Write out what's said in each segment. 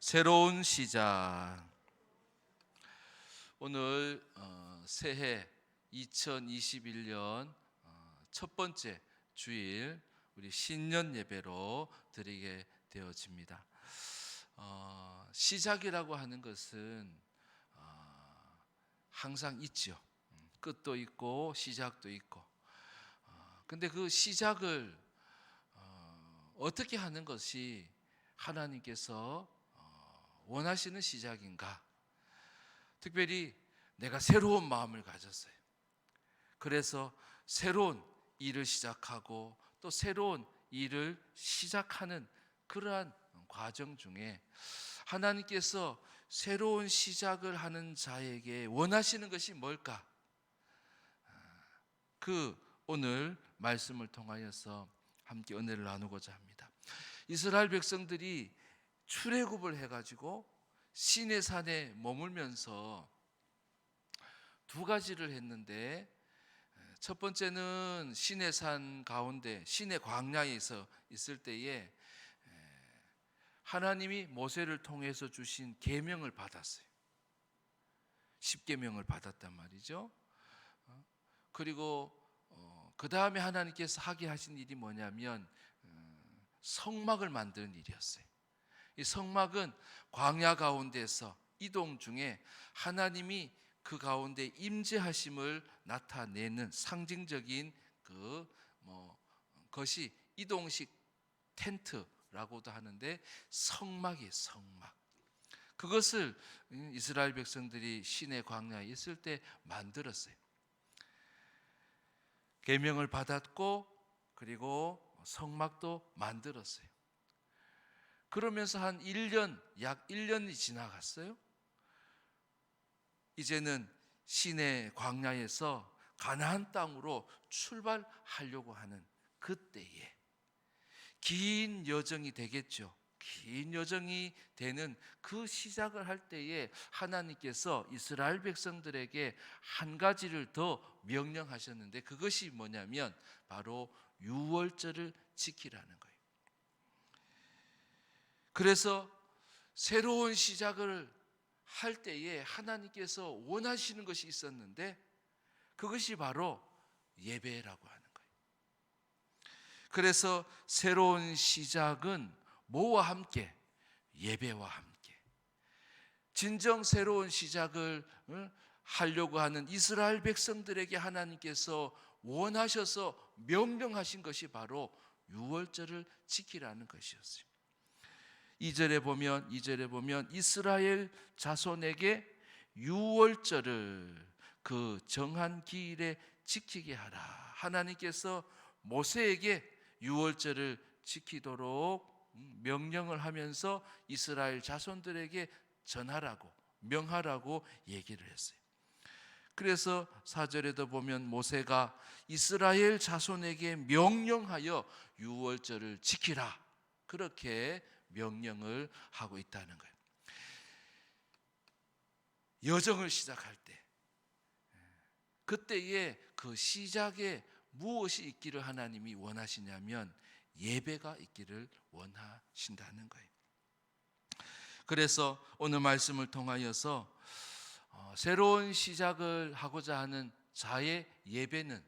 새로운 시작. 오늘 새해 2021년 첫 번째 주일 우리 신년 예배로 드리게 되어집니다. 시작이라고 하는 것은 항상 있죠. 끝도 있고 시작도 있고. 근데 그 시작을 어떻게 하는 것이 하나님께서 원하시는 시작인가? 특별히 내가 새로운 마음을 가졌어요. 그래서 새로운 일을 시작하고 또 새로운 일을 시작하는 그러한 과정 중에 하나님께서 새로운 시작을 하는 자에게 원하시는 것이 뭘까? 그 오늘 말씀을 통하여서 함께 은혜를 나누고자 합니다. 이스라엘 백성들이 출애굽을 해가지고 시내산에 머물면서 두 가지를 했는데, 첫 번째는 시내산 가운데 시내 광야에 있을 때에 하나님이 모세를 통해서 주신 계명을 받았어요. 10계명을 받았단 말이죠. 그리고 그 다음에 하나님께서 하게 하신 일이 뭐냐면 성막을 만드는 일이었어요. 이 성막은 광야 가운데서 이동 중에 하나님이 그 가운데 임재하심을 나타내는 상징적인 것이 이동식 텐트라고도 하는데 성막이에요. 성막. 그것을 이스라엘 백성들이 시내 광야에 있을 때 만들었어요. 계명을 받았고 그리고 성막도 만들었어요. 그러면서 약 1년이 지나갔어요. 이제는 시내 광야에서 가나안 땅으로 출발하려고 하는 그때에 긴 여정이 되겠죠. 긴 여정이 되는 그 시작을 할 때에 하나님께서 이스라엘 백성들에게 한 가지를 더 명령하셨는데, 그것이 뭐냐면 바로 유월절을 지키라는 거예요. 그래서 새로운 시작을 할 때에 하나님께서 원하시는 것이 있었는데, 그것이 바로 예배라고 하는 거예요. 그래서 새로운 시작은 뭐와 함께? 예배와 함께. 진정 새로운 시작을 하려고 하는 이스라엘 백성들에게 하나님께서 원하셔서 명령하신 것이 바로 유월절을 지키라는 것이었어요. 2절에 보면 이스라엘 자손에게 유월절을 그 정한 기일에 지키게 하라. 하나님께서 모세에게 유월절을 지키도록 명령을 하면서 이스라엘 자손들에게 전하라고, 명하라고 얘기를 했어요. 그래서 4절에도 보면 모세가 이스라엘 자손에게 명령하여 유월절을 지키라, 그렇게 명령을 하고 있다는 거예요. 여정을 시작할 때, 그때에 그 시작에 무엇이 있기를 하나님이 원하시냐면 예배가 있기를 원하신다는 거예요. 그래서 오늘 말씀을 통하여서 새로운 시작을 하고자 하는 자의 예배는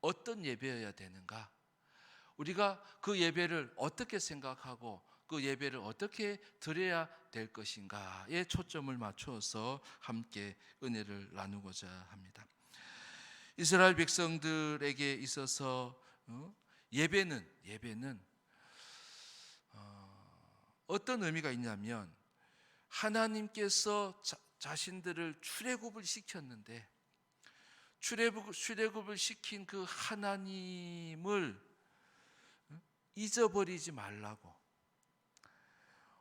어떤 예배여야 되는가? 우리가 그 예배를 어떻게 생각하고 그 예배를 어떻게 드려야 될 것인가에 초점을 맞추어서 함께 은혜를 나누고자 합니다. 이스라엘 백성들에게 있어서 예배는 어떤 의미가 있냐면, 하나님께서 자신들을 출애굽을 시켰는데 출애굽을 시킨 그 하나님을 잊어버리지 말라고.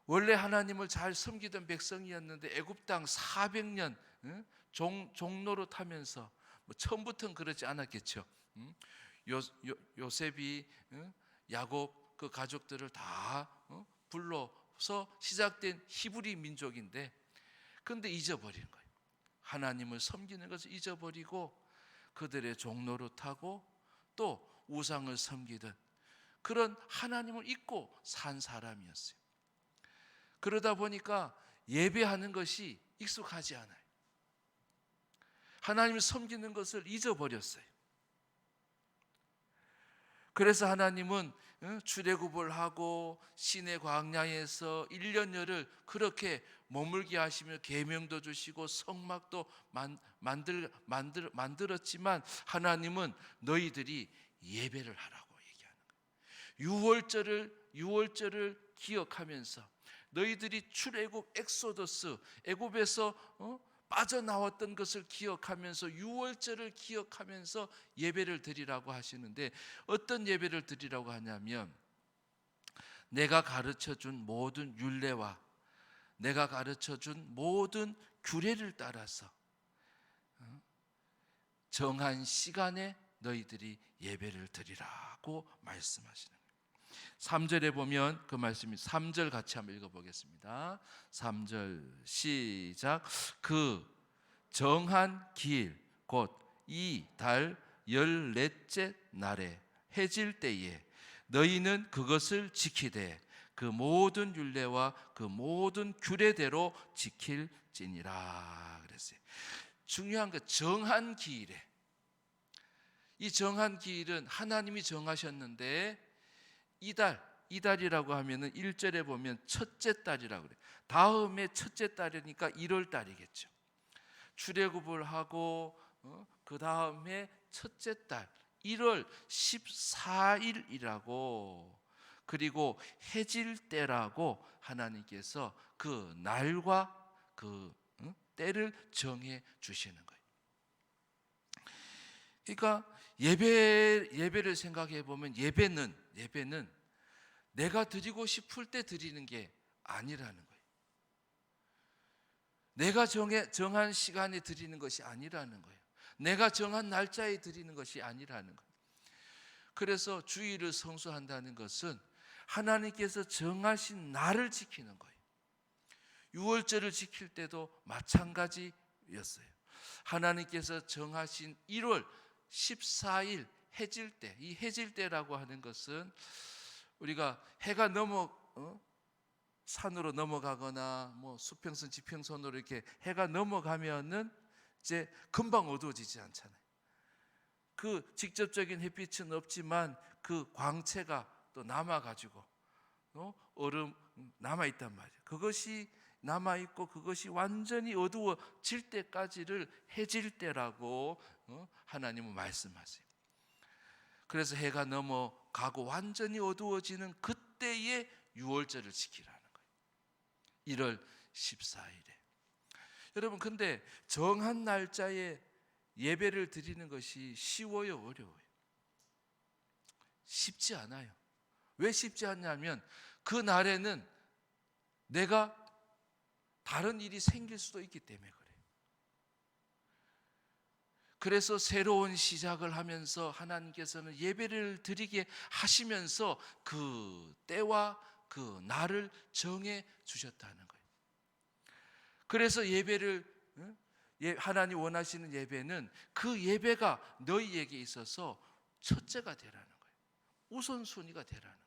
원래 하나님을 잘 섬기던 백성이었는데 애굽 땅 400년 종노릇 하면서, 처음부터는 그러지 않았겠죠. 요셉이 야곱 그 가족들을 다 불러서 시작된 히브리 민족인데, 그런데 잊어버린 거예요. 하나님을 섬기는 것을 잊어버리고 그들의 종노릇하고 또 우상을 섬기던 그런 하나님을 잊고 산 사람이었어요. 그러다 보니까 예배하는 것이 익숙하지 않아요. 하나님을 섬기는 것을 잊어버렸어요. 그래서 하나님은 출애굽을 하고 시내 광야에서 1년여를 그렇게 머물게 하시며 계명도 주시고 성막도 만들었지만 하나님은 너희들이 예배를 하라고 얘기하는 거예요. 유월절을 기억하면서 너희들이 출애굽 엑소더스 애굽에서 빠져나왔던 것을 기억하면서 유월절을 기억하면서 예배를 드리라고 하시는데, 어떤 예배를 드리라고 하냐면 내가 가르쳐준 모든 율례와 내가 가르쳐준 모든 규례를 따라서 정한 시간에 너희들이 예배를 드리라고 말씀하시는 거예요. 3절에 보면 그 말씀이 3절 같이 한번 읽어보겠습니다. 3절 시작. 그 정한 기일 곧 이 달 14째 날에 해질 때에 너희는 그것을 지키되 그 모든 율례와 그 모든 규례대로 지킬지니라 그랬어요. 중요한 거 정한 기일에, 이 정한 기일은 하나님이 정하셨는데 이달이라고 하면은 1절에 보면 첫째 달이라고 그래요. 다음에 첫째 달이니까 1월 달이겠죠. 출애굽을 하고 그 다음에 첫째 달 1월 14일이라고, 그리고 해질 때라고 하나님께서 그 날과 그 때를 정해 주시는 거예요. 그러니까 예배를 생각해 보면 예배는 내가 드리고 싶을 때 드리는 게 아니라는 거예요. 내가 정한 시간에 드리는 것이 아니라는 거예요. 내가 정한 날짜에 드리는 것이 아니라는 거예요. 그래서 주일을 성수한다는 것은 하나님께서 정하신 날을 지키는 거예요. 유월절을 지킬 때도 마찬가지였어요. 하나님께서 정하신 1월 14일 해질 때, 이 해질 때라고 하는 것은 우리가 해가 산으로 넘어가거나 뭐 수평선 지평선으로 이렇게 해가 넘어가면은 이제 금방 어두워지지 않잖아요. 그 직접적인 햇빛은 없지만 그 광채가 또 남아가지고 얼음 남아있단 말이에요. 그것이 남아있고 그것이 완전히 어두워질 때까지를 해질 때라고 하나님은 말씀하세요. 그래서 해가 넘어가고 완전히 어두워지는 그때에 유월절을 지키라는 거예요. 1월 14일에. 여러분, 근데 정한 날짜에 예배를 드리는 것이 쉬워요, 어려워요? 쉽지 않아요. 왜 쉽지 않냐면 그 날에는 내가 다른 일이 생길 수도 있기 때문에 그래요. 그래서 새로운 시작을 하면서 하나님께서는 예배를 드리게 하시면서 그 때와 그 날을 정해 주셨다는 거예요. 그래서 하나님 원하시는 예배는 그 예배가 너희에게 있어서 첫째가 되라는 거예요. 우선순위가 되라는 거예요.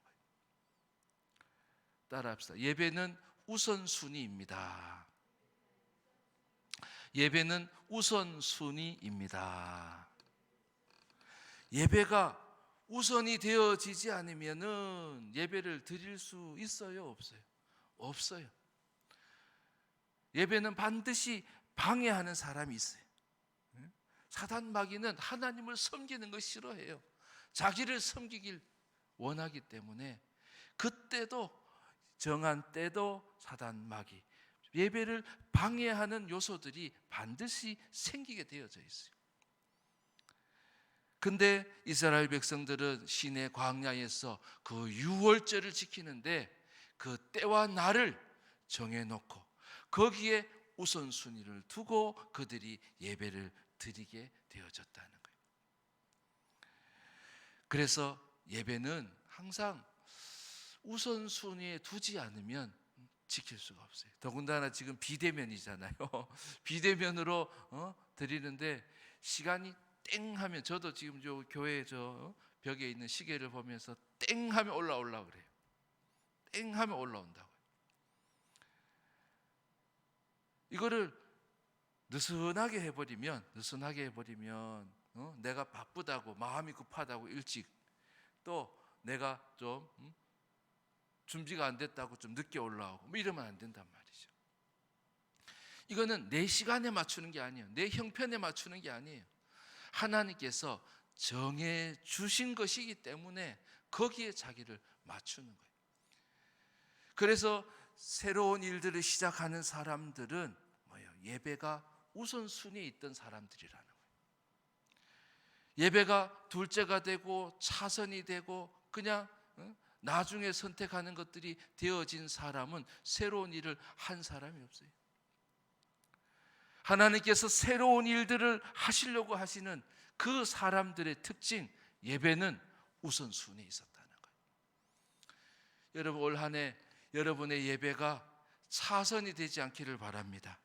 따라합시다. 예배는 우선순위입니다. 예배는 우선순위입니다. 예배가 우선이 되어지지 않으면은 예배를 드릴 수 있어요, 없어요? 없어요. 예배는 반드시 방해하는 사람이 있어요. 사단 마귀는 하나님을 섬기는 걸 싫어해요. 자기를 섬기길 원하기 때문에 그때도 정한 때도 사단 마귀, 예배를 방해하는 요소들이 반드시 생기게 되어져 있어요. 근데 이스라엘 백성들은 시내 광야에서 그 유월절을 지키는데 그 때와 날을 정해놓고 거기에 우선순위를 두고 그들이 예배를 드리게 되어졌다는 거예요. 그래서 예배는 항상 우선순위에 두지 않으면 지킬 수가 없어요. 더군다나 지금 비대면이잖아요. 비대면으로 드리는데 시간이 땡 하면, 저도 지금 저 교회 저 벽에 있는 시계를 보면서 땡 하면 올라오려고 그래요. 땡 하면 올라온다고요. 이거를 느슨하게 해버리면 내가 바쁘다고, 마음이 급하다고 일찍, 또 내가 좀 준비가 안 됐다고 좀 늦게 올라오고 뭐 이러면 안 된단 말이죠. 이거는 내 시간에 맞추는 게 아니에요. 내 형편에 맞추는 게 아니에요. 하나님께서 정해 주신 것이기 때문에 거기에 자기를 맞추는 거예요. 그래서 새로운 일들을 시작하는 사람들은 뭐예요? 예배가 우선순위에 있던 사람들이라는 거예요. 예배가 둘째가 되고 차선이 되고 그냥 나중에 선택하는 것들이 되어진 사람은 새로운 일을 한 사람이 없어요. 하나님께서 새로운 일들을 하시려고 하시는 그 사람들의 특징, 예배는 우선순위에 있었다는 거예요. 여러분, 올 한 해 여러분의 예배가 차선이 되지 않기를 바랍니다.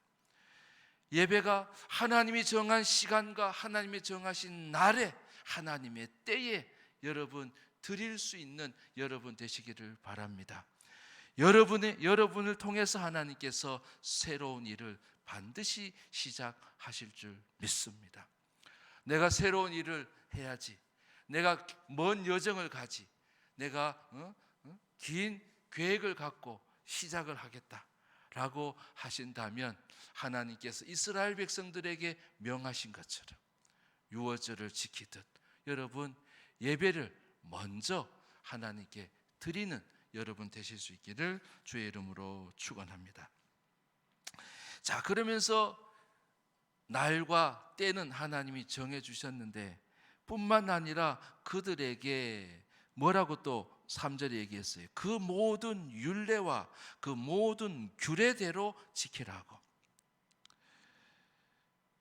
예배가 하나님이 정한 시간과 하나님이 정하신 날에, 하나님의 때에 여러분 드릴 수 있는 여러분 되시기를 바랍니다. 여러분을 통해서 하나님께서 새로운 일을 반드시 시작하실 줄 믿습니다. 내가 새로운 일을 해야지, 내가 먼 여정을 가지, 내가 긴 계획을 갖고 시작을 하겠다라고 하신다면 하나님께서 이스라엘 백성들에게 명하신 것처럼 유월절을 지키듯 여러분 예배를 먼저 하나님께 드리는 여러분 되실 수 있기를 주의 이름으로 축원합니다. 자, 그러면서 날과 때는 하나님이 정해 주셨는데 뿐만 아니라 그들에게 뭐라고 또 3절에 얘기했어요. 그 모든 율례와 그 모든 규례대로 지키라고.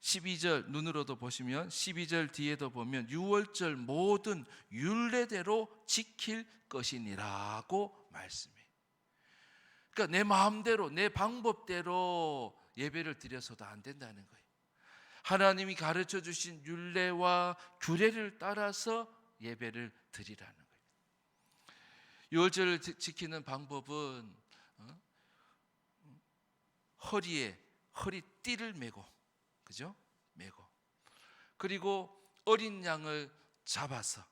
12절 눈으로도 보시면 12절 뒤에도 보면 유월절 모든 율례대로 지킬 것이니라고 말씀해요. 그러니까 내 마음대로 내 방법대로 예배를 드려서도 안 된다는 거예요. 하나님이 가르쳐 주신 율례와 규례를 따라서 예배를 드리라는 거예요. 유월절을 지키는 방법은 허리띠를 메고, 그죠? 메고, 그리고 어린 양을 잡아서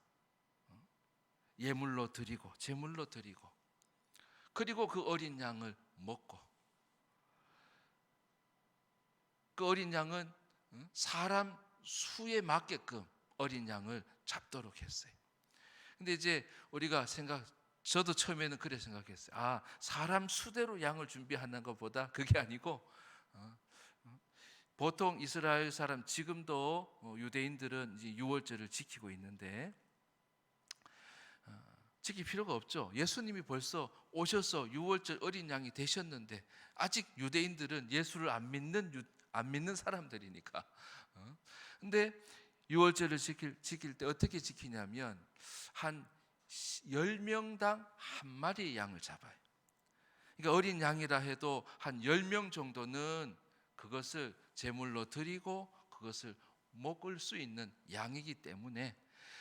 예물로 드리고 제물로 드리고, 그리고 그 어린 양을 먹고, 그 어린 양은 사람 수에 맞게끔 어린 양을 잡도록 했어요. 근데 이제 우리가 저도 처음에는 그래 생각했어요. 아, 사람 수대로 양을 준비하는 것보다 그게 아니고 보통 이스라엘 사람, 지금도 유대인들은 이제 유월절을 지키고 있는데 지킬 필요가 없죠. 예수님이 벌써 오셔서 유월절 어린 양이 되셨는데 아직 유대인들은 예수를 안 믿는 사람들이니까. 근데 유월절을 지킬 때 어떻게 지키냐면 한 10명당 한 마리의 양을 잡아요. 그러니까 어린 양이라 해도 한 10명 정도는 그것을 제물로 드리고 그것을 먹을 수 있는 양이기 때문에,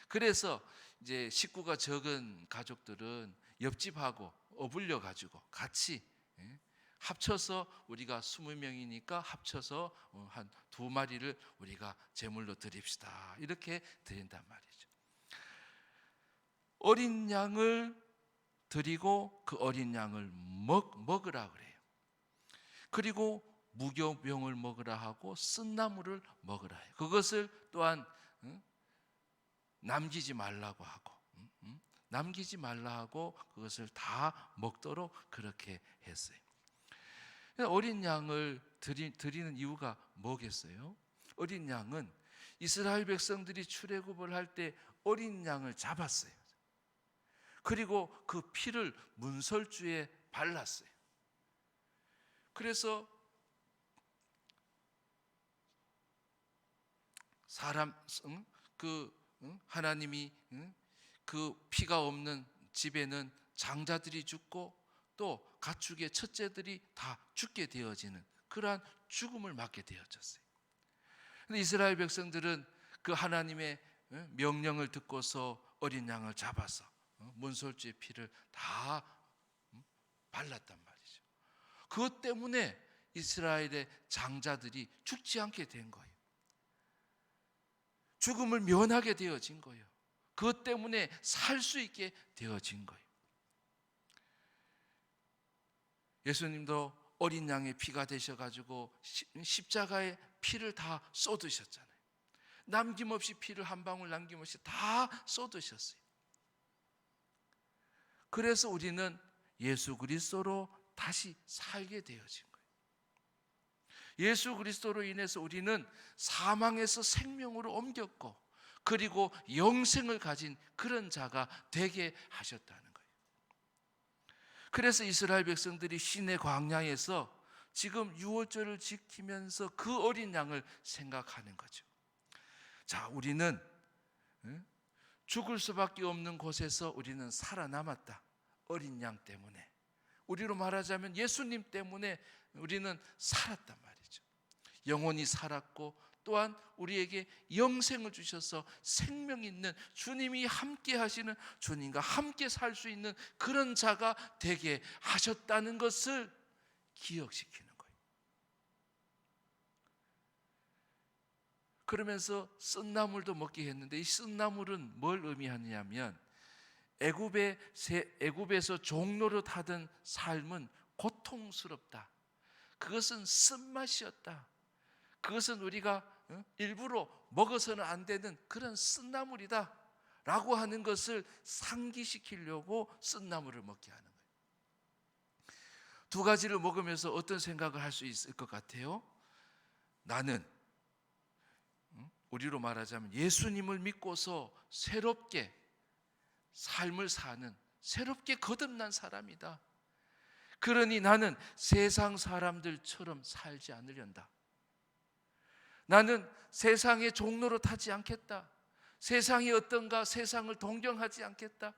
그래서 이제 식구가 적은 가족들은 옆집하고 어울려 가지고 같이 합쳐서 우리가 20명이니까 합쳐서 한 2마리를 우리가 제물로 드립시다, 이렇게 드린단 말이죠. 어린 양을 드리고 그 어린 양을 먹으라 그래요. 그리고 무교병을 먹으라 하고 쓴나물을 먹으라 해요. 그것을 또한 남기지 말라고 하고, 남기지 말라 하고 그것을 다 먹도록 그렇게 했어요. 어린 양을 드리는 이유가 뭐겠어요? 어린 양은 이스라엘 백성들이 출애굽을 할 때 어린 양을 잡았어요. 그리고 그 피를 문설주에 발랐어요. 그래서 하나님이 그 피가 없는 집에는 장자들이 죽고 또 가축의 첫째들이 다 죽게 되어지는 그러한 죽음을 맞게 되어졌어요. 그런데 이스라엘 백성들은 그 하나님의 명령을 듣고서 어린 양을 잡아서 문설주의 피를 다 발랐단 말이죠. 그것 때문에 이스라엘의 장자들이 죽지 않게 된 거예요. 죽음을 면하게 되어진 거예요. 그것 때문에 살 수 있게 되어진 거예요. 예수님도 어린 양의 피가 되셔가지고 십자가에 피를 다 쏟으셨잖아요. 남김없이 피를 한 방울 남김없이 다 쏟으셨어요. 그래서 우리는 예수 그리스도로 다시 살게 되어진 거예요. 예수 그리스도로 인해서 우리는 사망에서 생명으로 옮겼고, 그리고 영생을 가진 그런 자가 되게 하셨다는 거예요. 그래서 이스라엘 백성들이 시내 광야에서 지금 유월절을 지키면서 그 어린 양을 생각하는 거죠. 자, 우리는 죽을 수밖에 없는 곳에서 우리는 살아남았다. 어린 양 때문에. 우리로 말하자면 예수님 때문에 우리는 살았단 말이죠. 영원히 살았고, 또한 우리에게 영생을 주셔서 생명 있는 주님이 함께 하시는, 주님과 함께 살 수 있는 그런 자가 되게 하셨다는 것을 기억시키는 거예요. 그러면서 쓴나물도 먹게 했는데, 이 쓴나물은 뭘 의미하느냐면 애굽에서 종노릇 하던 삶은 고통스럽다. 그것은 쓴맛이었다. 그것은 우리가 일부러 먹어서는 안 되는 그런 쓴나물이다 라고 하는 것을 상기시키려고 쓴나물을 먹게 하는 거예요. 두 가지를 먹으면서 어떤 생각을 할 수 있을 것 같아요? 나는, 우리로 말하자면 예수님을 믿고서 새롭게 삶을 사는, 새롭게 거듭난 사람이다. 그러니 나는 세상 사람들처럼 살지 않으련다. 나는 세상의 종로로 타지 않겠다. 세상이 어떤가 세상을 동경하지 않겠다.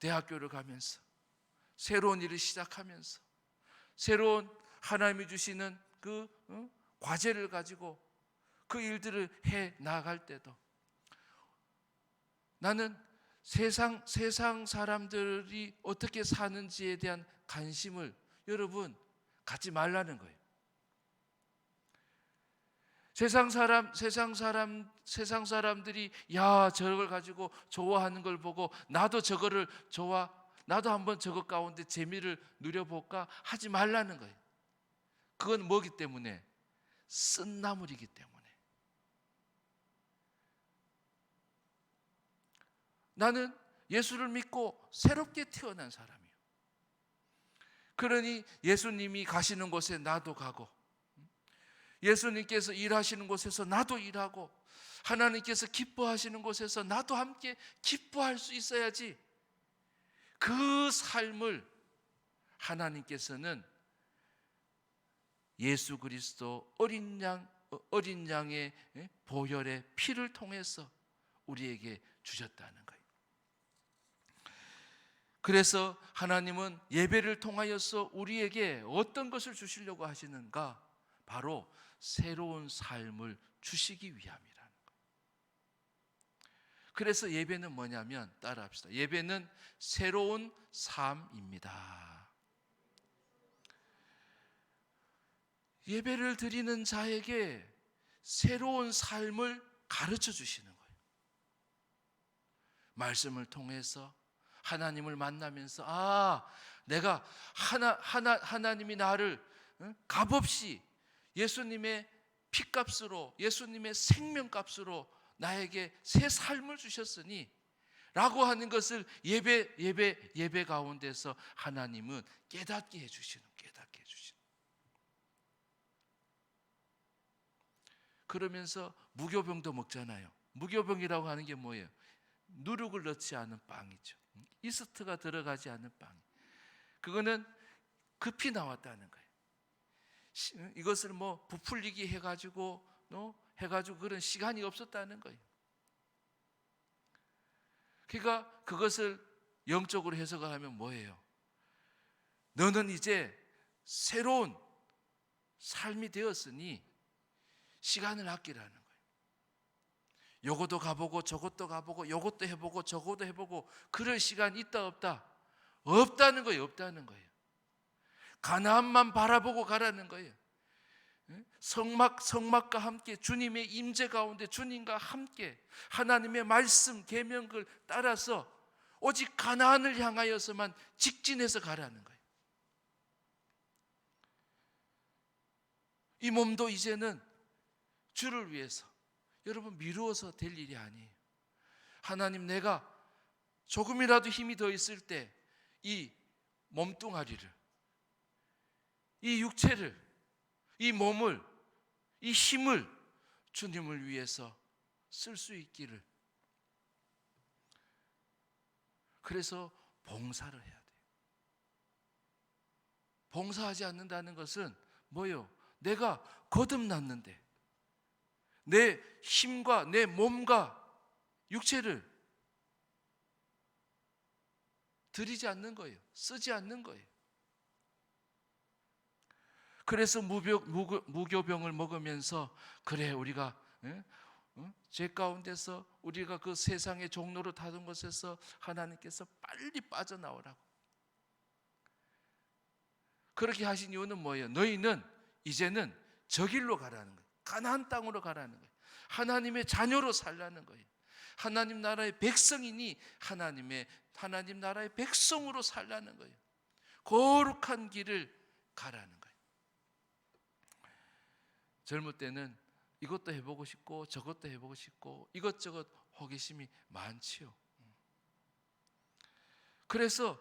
대학교를 가면서, 새로운 일을 시작하면서, 새로운 하나님이 주시는 그 과제를 가지고 그 일들을 해 나갈 때도 나는 세상 사람들이 어떻게 사는지에 대한 관심을 여러분 갖지 말라는 거예요. 세상 사람들이 야 저걸 가지고 좋아하는 걸 보고 나도 저거를 나도 한번 저거 가운데 재미를 누려볼까 하지 말라는 거예요. 그건 뭐기 때문에? 쓴나물이기 때문에. 나는 예수를 믿고 새롭게 태어난 사람이에요. 그러니 예수님이 가시는 곳에 나도 가고, 예수님께서 일하시는 곳에서 나도 일하고, 하나님께서 기뻐하시는 곳에서 나도 함께 기뻐할 수 있어야지. 그 삶을 하나님께서는 예수 그리스도 어린 양의 보혈의 피를 통해서 우리에게 주셨다는 거예요. 그래서 하나님은 예배를 통하여서 우리에게 어떤 것을 주시려고 하시는가? 바로 새로운 삶을 주시기 위함이라는 거예요. 그래서 예배는 뭐냐면, 따라합시다. 예배는 새로운 삶입니다. 예배를 드리는 자에게 새로운 삶을 가르쳐 주시는 거예요. 말씀을 통해서 하나님을 만나면서 내가 하나님이 나를 값없이 예수님의 피값으로, 예수님의 생명값으로 나에게 새 삶을 주셨으니 라고 하는 것을 예배 가운데서 하나님은 깨닫게 해주시는. 그러면서 무교병도 먹잖아요. 무교병이라고 하는 게 뭐예요? 누룩을 넣지 않은 빵이죠. 이스트가 들어가지 않은 빵. 그거는 급히 나왔다는 거예요. 이것을 부풀리기 해가지고 그런 시간이 없었다는 거예요. 그러니까 그것을 영적으로 해석을 하면 뭐예요? 너는 이제 새로운 삶이 되었으니 시간을 아끼라는 거예요. 요것도 가보고 저것도 가보고 요것도 해보고 저것도 해보고 그럴 시간 있다 없다? 없다는 거예요. 없다는 거예요. 가나안만 바라보고 가라는 거예요. 성막과 함께 주님의 임재 가운데 주님과 함께 하나님의 말씀 계명을 따라서 오직 가나안을 향하여서만 직진해서 가라는 거예요. 이 몸도 이제는 주를 위해서 여러분 미루어서 될 일이 아니에요. 하나님, 내가 조금이라도 힘이 더 있을 때 이 몸뚱아리를, 이 육체를, 이 몸을, 이 힘을 주님을 위해서 쓸 수 있기를. 그래서 봉사를 해야 돼요. 봉사하지 않는다는 것은 뭐요? 내가 거듭났는데 내 힘과 내 몸과 육체를 드리지 않는 거예요. 쓰지 않는 거예요. 그래서 무교병을 먹으면서 그래, 우리가 죄 가운데서 우리가 그 세상의 종로로 타던 것에서 하나님께서 빨리 빠져나오라고 그렇게 하신 이유는 뭐예요? 너희는 이제는 저 길로 가라는 거예요. 가나안 땅으로 가라는 거예요. 하나님의 자녀로 살라는 거예요. 하나님 나라의 백성이니 하나님 나라의 백성으로 살라는 거예요. 거룩한 길을 가라는 거예요. 젊을 때는 이것도 해보고 싶고 저것도 해보고 싶고 이것저것 호기심이 많지요. 그래서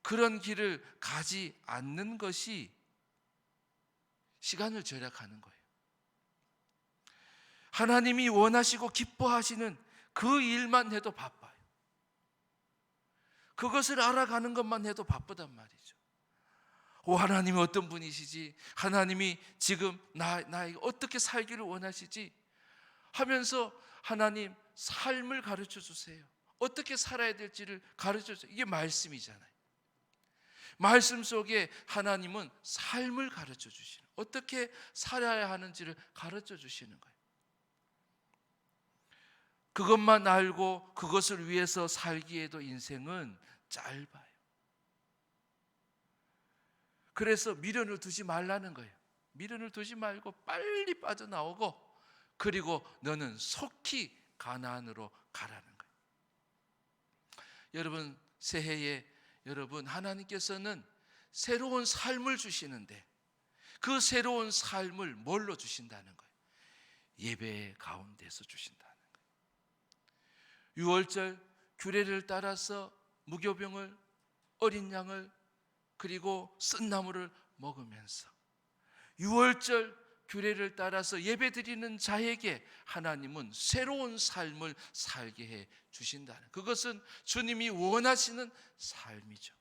그런 길을 가지 않는 것이 시간을 절약하는 거예요. 하나님이 원하시고 기뻐하시는 그 일만 해도 바빠요. 그것을 알아가는 것만 해도 바쁘단 말이죠. 하나님이 어떤 분이시지? 하나님이 지금 나에게 어떻게 살기를 원하시지? 하면서 하나님 삶을 가르쳐 주세요. 어떻게 살아야 될지를 가르쳐 주세요. 이게 말씀이잖아요. 말씀 속에 하나님은 삶을 가르쳐 주시는, 어떻게 살아야 하는지를 가르쳐 주시는 거예요. 그것만 알고 그것을 위해서 살기에도 인생은 짧아요. 그래서 미련을 두지 말라는 거예요. 미련을 두지 말고 빨리 빠져나오고, 그리고 너는 속히 가나안으로 가라는 거예요. 여러분, 새해에 여러분, 하나님께서는 새로운 삶을 주시는데 그 새로운 삶을 뭘로 주신다는 거예요? 예배 가운데서 주신다는 거예요. 6월절 규례를 따라서 무교병을, 어린 양을, 그리고 쓴나물을 먹으면서 6월절 규례를 따라서 예배드리는 자에게 하나님은 새로운 삶을 살게 해 주신다는, 그것은 주님이 원하시는 삶이죠.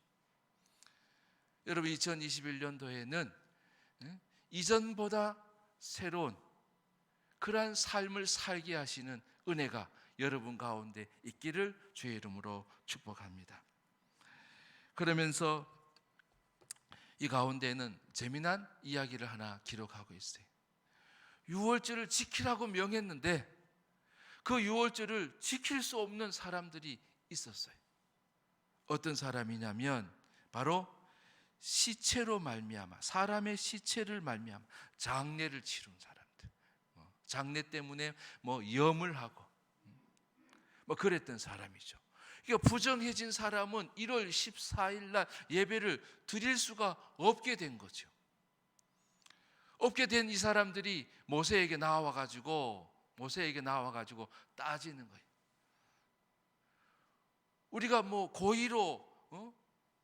여러분, 2021년도에는 이전보다 새로운 그러한 삶을 살게 하시는 은혜가 여러분 가운데 있기를 주의 이름으로 축복합니다. 그러면서 이 가운데는 재미난 이야기를 하나 기록하고 있어요. 6월절을 지키라고 명했는데 그 6월절을 지킬 수 없는 사람들이 있었어요. 어떤 사람이냐면 바로 시체로 말미암아, 사람의 시체를 말미암아 장례를 치른 사람들, 장례 때문에 염을 하고 그랬던 사람이죠. 그러니까 부정해진 사람은 1월 14일 날 예배를 드릴 수가 없게 된 거죠. 없게 된 이 사람들이 모세에게 나와가지고 따지는 거예요. 우리가 고의로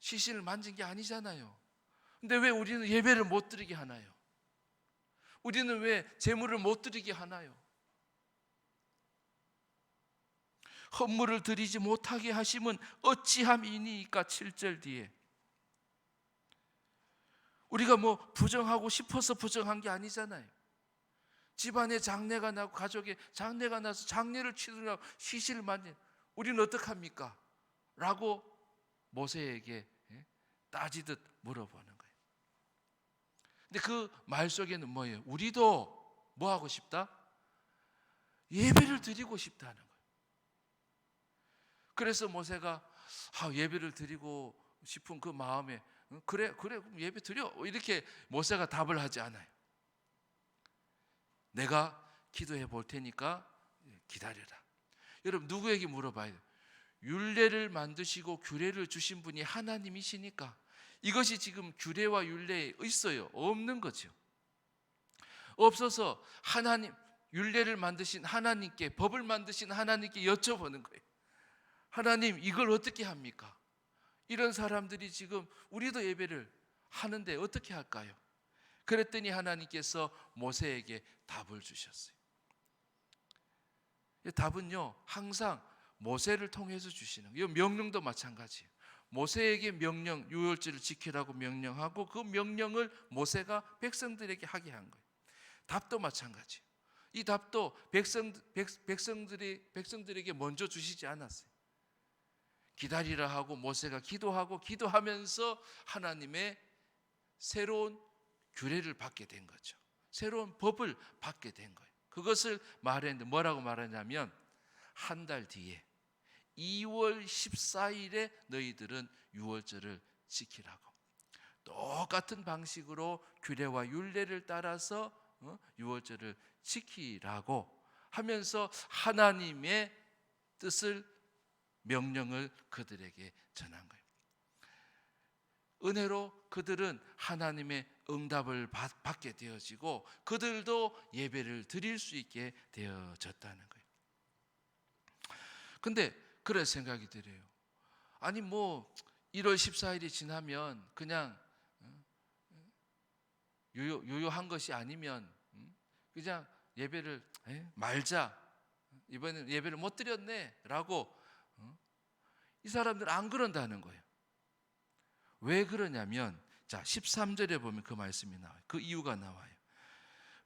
시신을 만진 게 아니잖아요. 근데 왜 우리는 예배를 못 드리게 하나요? 우리는 왜 제물을 못 드리게 하나요? 헌물을 드리지 못하게 하심은 어찌함이니까. 7절 뒤에 우리가 부정하고 싶어서 부정한 게 아니잖아요. 집안에 장례가 나고 가족에 장례가 나서 장례를 치르려고 시신을 만진 우리는 어떡합니까? 라고 모세에게 따지듯 물어보는 거예요. 근데 그 말 속에는 뭐예요? 우리도 뭐 하고 싶다? 예배를 드리고 싶다는 거예요. 그래서 모세가 예배를 드리고 싶은 그 마음에 그래 그럼 예배 드려 이렇게 모세가 답을 하지 않아요. 내가 기도해 볼 테니까 기다려라. 여러분 누구에게 물어봐야 돼요? 율례를 만드시고 규례를 주신 분이 하나님이시니까 이것이 지금 규례와 율례에 있어요? 없는 거죠. 없어서 하나님, 율례를 만드신 하나님께, 법을 만드신 하나님께 여쭤보는 거예요. 하나님 이걸 어떻게 합니까? 이런 사람들이 지금 우리도 예배를 하는데 어떻게 할까요? 그랬더니 하나님께서 모세에게 답을 주셨어요. 답은요 항상 모세를 통해서 주시는 거예요. 명령도 마찬가지예요. 모세에게 명령, 유월절을 지키라고 명령하고 그 명령을 모세가 백성들에게 하게 한 거예요. 답도 마찬가지예요. 이 답도 백성들에게 먼저 주시지 않았어요. 기다리라 하고 모세가 기도하면서 하나님의 새로운 규례를 받게 된 거죠. 새로운 법을 받게 된 거예요. 그것을 말했는데 뭐라고 말하냐면 한 달 뒤에 2월 14일에 너희들은 유월절을 지키라고. 똑같은 방식으로 규례와 율례를 따라서 유월절을 지키라고 하면서 하나님의 뜻을 명령을 그들에게 전한 거예요. 은혜로 그들은 하나님의 응답을 받게 되어지고 그들도 예배를 드릴 수 있게 되어졌다는 거예요. 근데 그런 생각이 들어요. 아니 뭐 1월 14일이 지나면 그냥 유효한 것이 아니면 그냥 예배를 말자. 이번에는 예배를 못 드렸네 라고 이 사람들은 안 그런다는 거예요. 왜 그러냐면 자 13절에 보면 그 말씀이 나와요. 그 이유가 나와요.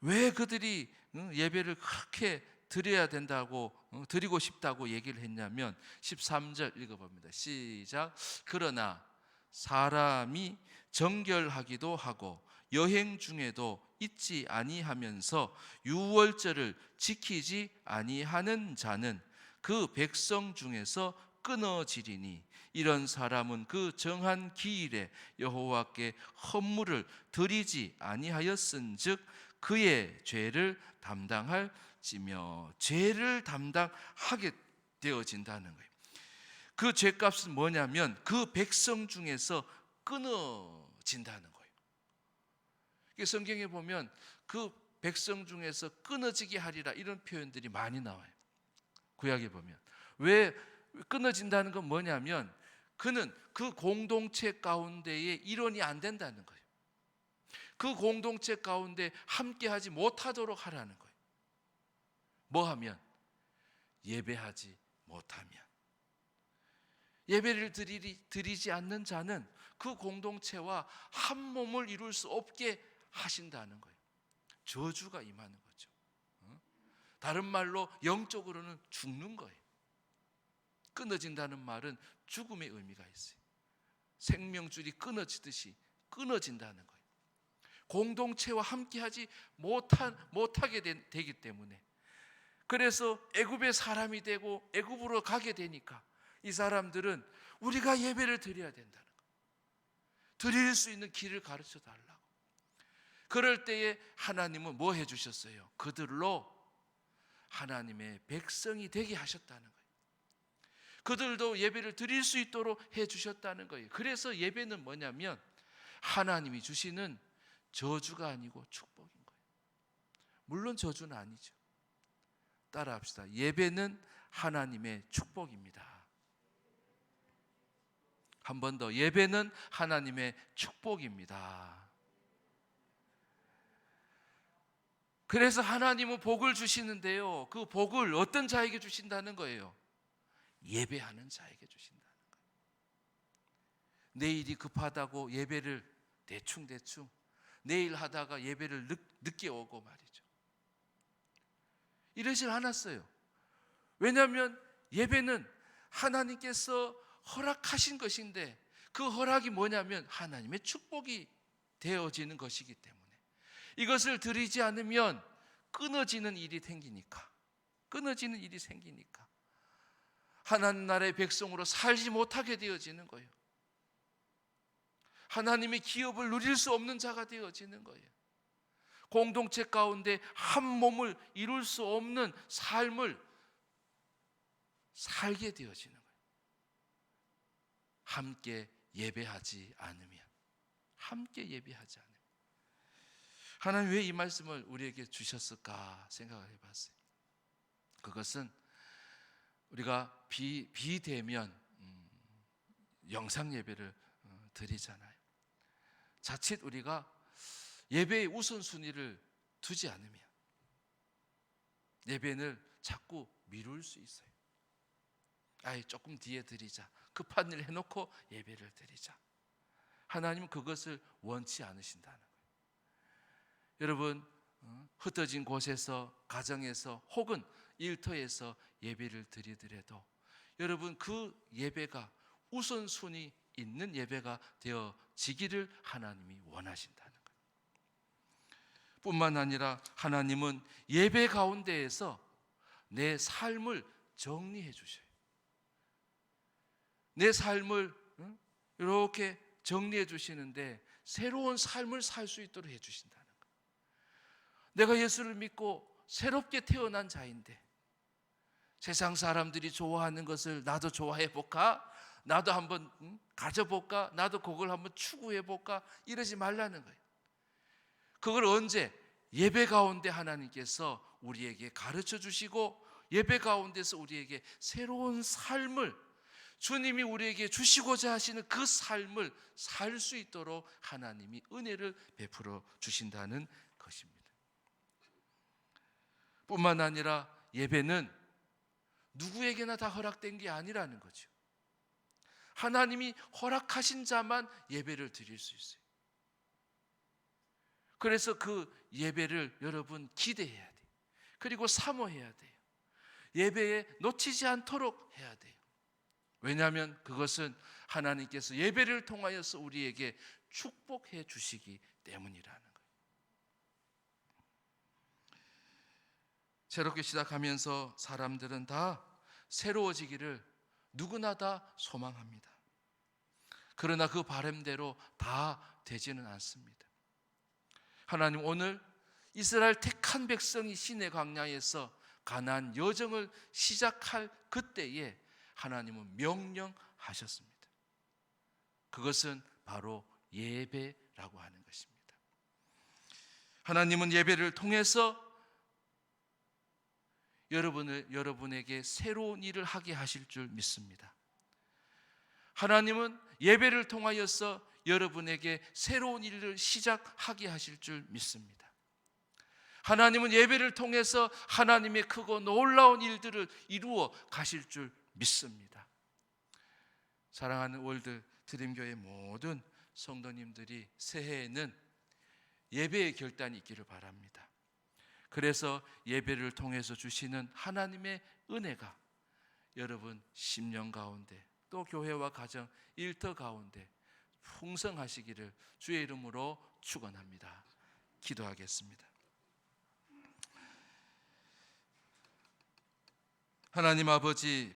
왜 그들이 예배를 그렇게 드려야 된다고 드리고 싶다고 얘기를 했냐면 13절 읽어봅니다. 시작. 그러나 사람이 정결하기도 하고 여행 중에도 잊지 아니하면서 유월절을 지키지 아니하는 자는 그 백성 중에서 끊어지리니 이런 사람은 그 정한 기일에 여호와께 헌물을 드리지 아니하였은즉 그의 죄를 담당할지며 죄를 담당하게 되어진다는 거예요. 그 죄값은 뭐냐면 그 백성 중에서 끊어진다는 거예요. 성경에 보면 그 백성 중에서 끊어지게 하리라 이런 표현들이 많이 나와요. 구약에 보면 왜 끊어진다는 건 뭐냐면 그는 그 공동체 가운데에 일원이 안 된다는 거예요. 그 공동체 가운데 함께하지 못하도록 하라는 거예요. 뭐 하면? 예배하지 못하면. 예배를 드리지 않는 자는 그 공동체와 한 몸을 이룰 수 없게 하신다는 거예요. 저주가 임하는 거죠. 다른 말로 영적으로는 죽는 거예요. 끊어진다는 말은 죽음의 의미가 있어요. 생명줄이 끊어지듯이 끊어진다는 거예요. 공동체와 함께하지 못하게 되기 때문에 그래서 애굽의 사람이 되고 애굽으로 가게 되니까 이 사람들은 우리가 예배를 드려야 된다는 거예요. 드릴 수 있는 길을 가르쳐 달라고. 그럴 때에 하나님은 뭐 해주셨어요? 그들로 하나님의 백성이 되게 하셨다는 거예요. 그들도 예배를 드릴 수 있도록 해주셨다는 거예요. 그래서 예배는 뭐냐면 하나님이 주시는 저주가 아니고 축복인 거예요. 물론 저주는 아니죠. 따라합시다. 예배는 하나님의 축복입니다. 한 번 더. 예배는 하나님의 축복입니다. 그래서 하나님은 복을 주시는데요. 그 복을 어떤 자에게 주신다는 거예요? 예배하는 자에게 주신다는 거예요. 내일이 급하다고 예배를 대충 내일 하다가 예배를 늦게 오고 말이죠. 이러질 않았어요. 왜냐하면 예배는 하나님께서 허락하신 것인데 그 허락이 뭐냐면 하나님의 축복이 되어지는 것이기 때문에 이것을 드리지 않으면 끊어지는 일이 생기니까 하나님 나라의 백성으로 살지 못하게 되어지는 거예요. 하나님의 기업을 누릴 수 없는 자가 되어지는 거예요. 공동체 가운데 한 몸을 이룰 수 없는 삶을 살게 되어지는 거예요. 함께 예배하지 않으면, 함께 예배하지 않으면. 하나님 왜 이 말씀을 우리에게 주셨을까 생각을 해봤어요. 그것은 우리가 비대면 영상 예배를 드리잖아요. 자칫 우리가 예배의 우선순위를 두지 않으면 예배를 자꾸 미룰 수 있어요. 조금 뒤에 드리자, 급한 일 해놓고 예배를 드리자. 하나님은 그것을 원치 않으신다는 거예요. 여러분, 흩어진 곳에서, 가정에서 혹은 일터에서 예배를 드리더라도 여러분 그 예배가 우선순위 있는 예배가 되어지기를 하나님이 원하신다는 거예요. 뿐만 아니라 하나님은 예배 가운데에서 내 삶을 정리해 주셔요. 내 삶을 이렇게 정리해 주시는데 새로운 삶을 살 수 있도록 해 주신다는 거예요. 내가 예수를 믿고 새롭게 태어난 자인데 세상 사람들이 좋아하는 것을 나도 좋아해 볼까? 나도 한번 가져볼까? 나도 그걸 한번 추구해 볼까? 이러지 말라는 거예요. 그걸 언제? 예배 가운데 하나님께서 우리에게 가르쳐 주시고 예배 가운데서 우리에게 새로운 삶을 주님이 우리에게 주시고자 하시는 그 삶을 살 수 있도록 하나님이 은혜를 베풀어 주신다는 것입니다. 뿐만 아니라 예배는 누구에게나 다 허락된 게 아니라는 거죠. 하나님이 허락하신 자만 예배를 드릴 수 있어요. 그래서 그 예배를 여러분 기대해야 돼요. 그리고 사모해야 돼요. 예배에 놓치지 않도록 해야 돼요. 왜냐하면 그것은 하나님께서 예배를 통하여서 우리에게 축복해 주시기 때문이라는 거예요. 새롭게 시작하면서 사람들은 다 새로워지기를 누구나 다 소망합니다. 그러나 그 바람대로 다 되지는 않습니다. 하나님 오늘 이스라엘 택한 백성이 시내 광야에서 가나안 여정을 시작할 그때에 하나님은 명령하셨습니다. 그것은 바로 예배라고 하는 것입니다. 하나님은 예배를 통해서 여러분에게 새로운 일을 하게 하실 줄 믿습니다. 하나님은 예배를 통하여서 여러분에게 새로운 일을 시작하게 하실 줄 믿습니다. 하나님은 예배를 통해서 하나님의 크고 놀라운 일들을 이루어 가실 줄 믿습니다. 사랑하는 월드 드림교회 모든 성도님들이 새해에는 예배의 결단이 있기를 바랍니다. 그래서 예배를 통해서 주시는 하나님의 은혜가 여러분 심령 가운데 또 교회와 가정, 일터 가운데 풍성하시기를 주의 이름으로 축원합니다. 기도하겠습니다. 하나님 아버지,